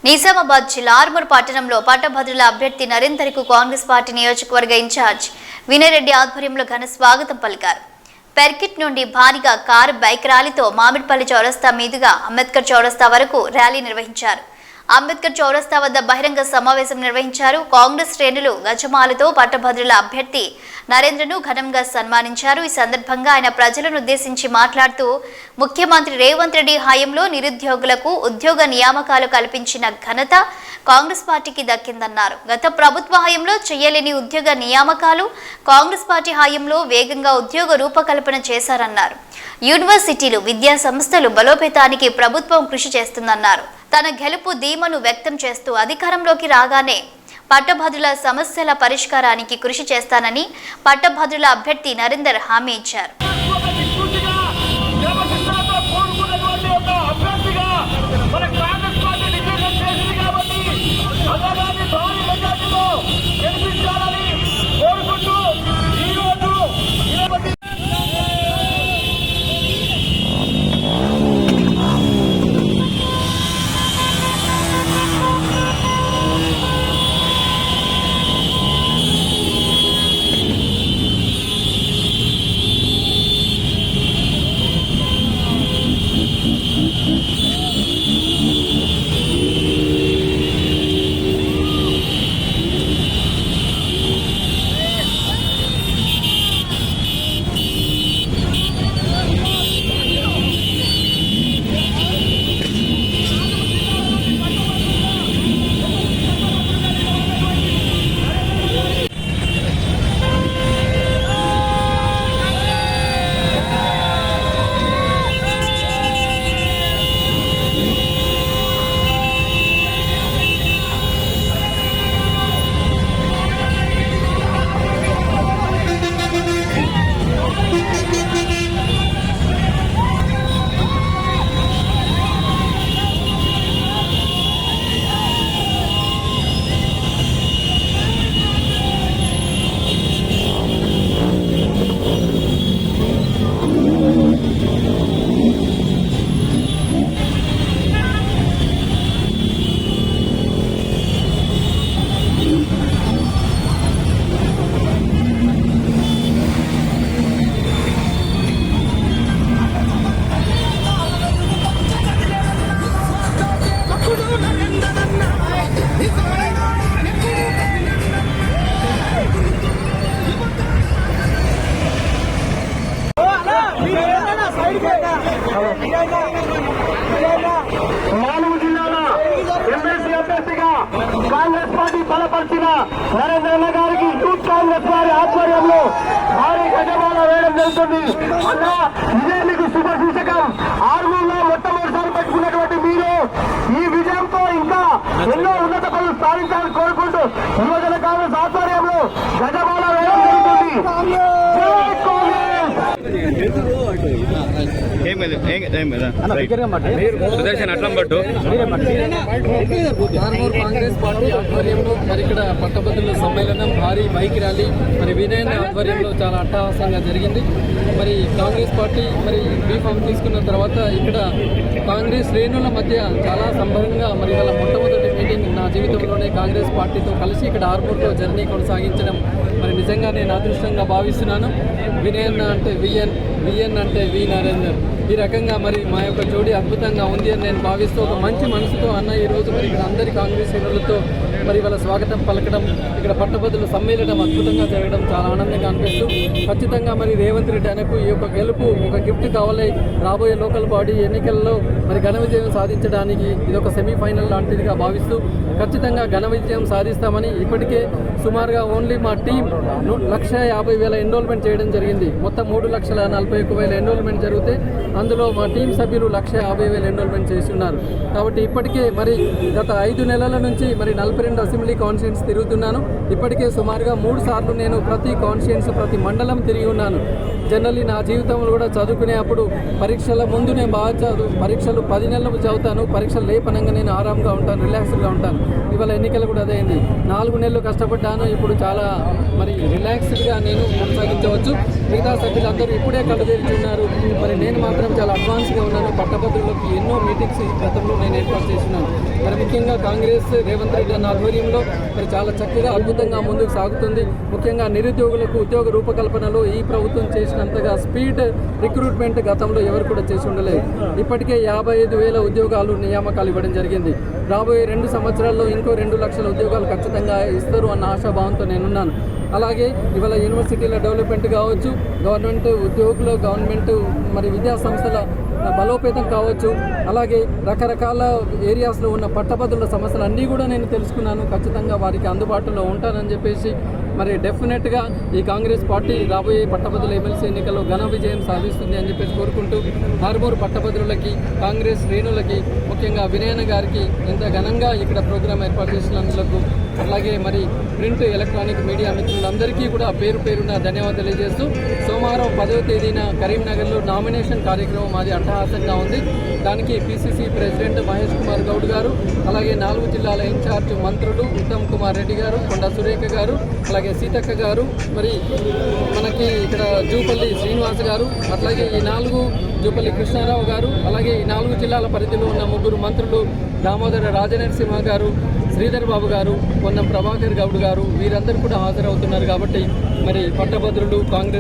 నిజామాబాద్ జిల్లా ఆర్మూర్ పట్టణంలో పట్టభద్రుల అభ్యర్థి నరేందర్కు కాంగ్రెస్ పార్టీ నియోజకవర్గ ఇన్ఛార్జ్ వినయరెడ్డి ఆధ్వర్యంలో ఘన స్వాగతం పలికారు. పెర్కిట్ నుండి భారీగా కారు బైక్ ర్యాలీతో మామిడిపల్లి చౌరస్తా మీదుగా అంబేద్కర్ చౌరస్తా వరకు ర్యాలీ నిర్వహించారు. అంబేద్కర్ చౌరస్తా వద్ద బహిరంగ సమావేశం నిర్వహించారు. కాంగ్రెస్ శ్రేణులు గజమాలతో పట్టభద్రుల అభ్యర్థి నరేంద్రను ఘనంగా సన్మానించారు. ఈ సందర్భంగా ఆయన ప్రజలను ఉద్దేశించి మాట్లాడుతూ ముఖ్యమంత్రి రేవంత్ రెడ్డి హయాంలో నిరుద్యోగులకు ఉద్యోగ నియామకాలు కల్పించిన ఘనత కాంగ్రెస్ పార్టీకి దక్కిందన్నారు. గత ప్రభుత్వ హయాంలో చేయలేని ఉద్యోగ నియామకాలు కాంగ్రెస్ పార్టీ హయాంలో వేగంగా ఉద్యోగ రూపకల్పన చేశారన్నారు. యూనివర్సిటీలు, విద్యా సంస్థలు బలోపేతానికి ప్రభుత్వం కృషి చేస్తుందన్నారు. తన గెలుపు ధీమను వ్యక్తం చేస్తూ అధికారంలోకి రాగానే పట్టభద్రుల సమస్యల పరిష్కారానికి కృషి చేస్తానని పట్టభద్రుల అభ్యర్థి నరేందర్ హామీ ఇచ్చారు. నాలుగు జిల్లాల ఎమ్మెల్సీ అభ్యర్థిగా కాంగ్రెస్ పార్టీ బలపరిచిన నరేంద్ర గారికి యూత్ కాంగ్రెస్ వారి ఆధ్వర్యంలో భారీ గజమాల వేయడం జరుగుతుంది. అన్నా ఇదే మీకు శుభసూచకం. ఆర్మూర్లో మొట్టమొదటిసారి పెట్టుకున్నటువంటి మీరు ఈ విజయంతో ఇంకా ఎన్నో ఉన్నత పనులు సాధించాలని కోరుకుంటూ యువజన కాంగ్రెస్ ఆధ్వర్యంలో గజమాల వేయడం జరుగుతుంది. కాంగ్రెస్ పార్టీ ఆధ్వర్యంలో మరి ఇక్కడ పట్టభద్రుల సమ్మేళనం, భారీ బైక్ ర్యాలీ మరి వినయన్ ఆధ్వర్యంలో చాలా అట్టహాసంగా జరిగింది. మరి కాంగ్రెస్ పార్టీ మరి బీఫామ్ తీసుకున్న తర్వాత ఇక్కడ కాంగ్రెస్ శ్రేణుల మధ్య చాలా సంబరంగా మరి వాళ్ళ మొట్టమొదటి మీటింగ్ నా జీవితంలోనే కాంగ్రెస్ పార్టీతో కలిసి ఇక్కడ ఆర్మూర్లో జర్నీ కొనసాగించడం మరి నిజంగా నేను అదృష్టంగా భావిస్తున్నాను. వినయన్ అంటే విఎన్ అంటే వి నరేందర్. ఈ రకంగా మరి మా యొక్క జోడీ అద్భుతంగా ఉంది అని నేను భావిస్తూ ఒక మంచి మనసుతో అన్న ఈరోజు మరి ఇక్కడ అందరి కాంగ్రెస్ శ్రేణులతో మరి వాళ్ళ స్వాగతం పలకడం, ఇక్కడ పట్టభద్రులు సమ్మేళనం అద్భుతంగా జరగడం చాలా ఆనందంగా అనిపిస్తూ ఖచ్చితంగా మరి రేవంత్ రెడ్డి అనకు ఈ యొక్క గెలుపు ఒక గిఫ్ట్ కావాలి. రాబోయే లోకల్ బాడీ ఎన్నికల్లో మరి ఘన విజయం సాధించడానికి ఇది ఒక సెమీఫైనల్ లాంటిదిగా భావిస్తూ ఖచ్చితంగా ఘన విజయం సాధిస్తామని ఇప్పటికే సుమారుగా ఓన్లీ మా టీం 1,50,000 ఎన్రోల్మెంట్ చేయడం జరిగింది. మొత్తం 3,41,000 ఎన్రోల్మెంట్ జరిగితే అందులో మా టీం సభ్యులు 1,50,000 ఎన్రోల్మెంట్ చేసి ఉన్నారు. కాబట్టి ఇప్పటికే మరి గత 5 నెలల నుంచి మరి 42 అసెంబ్లీ కాన్స్టిట్యూన్స్ తిరుగుతున్నాను. ఇప్పటికే సుమారుగా 3 సార్లు నేను ప్రతి కాన్స్టిట్యూన్స్, ప్రతి మండలం తిరిగి ఉన్నాను. జనరల్లీ నా జీవితంలో కూడా చదువుకునే అప్పుడు పరీక్షల ముందు నేను బాగా పరీక్షలు 10 నెలలు చదువుతాను. పరీక్షలు లేపనంగా నేను ఆరాంగా ఉంటాను, రిలాక్స్డ్గా ఉంటాను. ఇవాళ ఎన్నికలు కూడా అదే అయింది. 4 నెలలు కష్టపడ్డాను, ఇప్పుడు చాలా మరి రిలాక్స్డ్గా నేను కొనసాగించవచ్చు. మిగతా సభ్యులందరూ ఇప్పుడే కళ్ళు తెరిచి ఉన్నారు. మరి నేను మాత్రం చాలా అడ్వాన్స్గా ఉన్నాను. పట్టభద్రులకు ఎన్నో మీటింగ్స్ గతంలో నేను ఏర్పాటు చేస్తున్నాను. మరి ముఖ్యంగా కాంగ్రెస్ రేవంత్ రెడ్డి అన్న ఆధ్వర్యంలో మరి చాలా చక్కగా అద్భుతంగా ముందుకు సాగుతుంది. ముఖ్యంగా నిరుద్యోగులకు ఉద్యోగ రూపకల్పనలో ఈ ప్రభుత్వం చేసినంతగా స్పీడ్ రిక్రూట్మెంట్ గతంలో ఎవరు కూడా చేసి ఉండలేదు. ఇప్పటికే 55,000 ఉద్యోగాలు నియామకాలు ఇవ్వడం జరిగింది. రాబోయే 2 సంవత్సరాల్లో ఇంకో 2 లక్షల ఉద్యోగాలు ఖచ్చితంగా ఇస్తారు అన్న ఆశాభావంతో నేనున్నాను. అలాగే ఇవాళ యూనివర్సిటీల డెవలప్మెంట్ కావచ్చు, గవర్నమెంట్ ఉద్యోగులు, గవర్నమెంట్ మరి విద్యా సంస్థల బలోపేతం కావచ్చు, అలాగే రకరకాల ఏరియాస్లో ఉన్న పట్టభద్రుల సమస్యలు అన్నీ కూడా నేను తెలుసుకున్నాను. ఖచ్చితంగా వారికి అందుబాటులో ఉంటానని చెప్పేసి మరి డెఫినెట్గా ఈ కాంగ్రెస్ పార్టీ రాబోయే పట్టభద్రుల ఎమ్మెల్సీ ఎన్నికల్లో ఘన విజయం సాధిస్తుంది అని చెప్పేసి కోరుకుంటూ ఆరుమూరు పట్టభద్రులకి, కాంగ్రెస్ శ్రేణులకి, ముఖ్యంగా వినయన గారికి ఇంత ఘనంగా ఇక్కడ ప్రోగ్రాం ఏర్పాటు చేసినందుకు, అలాగే మరి ప్రింట్ ఎలక్ట్రానిక్ మీడియా మిత్రులందరికీ కూడా పేరు పేరున ధన్యవాదాలు తెలియజేస్తూ సోమవారం 10వ తేదీన కరీంనగర్లో నామినేషన్ కార్యక్రమం అది అట్టహాసంగా ఉంది. దానికి పిసిసి ప్రెసిడెంట్ మహేష్ కుమార్ గౌడ్ గారు, అలాగే 4 జిల్లాల ఇన్ఛార్జ్ మంత్రులు ఉత్తమ్ కుమార్ రెడ్డి గారు, కొండ సురేఖ గారు, అలాగే సీతక్క గారు, మరి మనకి ఇక్కడ జూపల్లి శ్రీనివాస్ గారు, అట్లాగే ఈ 4 జూపల్లి కృష్ణారావు గారు, అలాగే ఈ 4 జిల్లాల పరిధిలో ఉన్న 3 మంత్రులు దామోదర రాజనరసింహ గారు, శ్రీధర్ బాబు గారు, పొన్నం ప్రభాకర్ గౌడ్ గారు, వీరందరూ కూడా హాజరవుతున్నారు. కాబట్టి మరి పట్టభద్రులు కాంగ్రెస్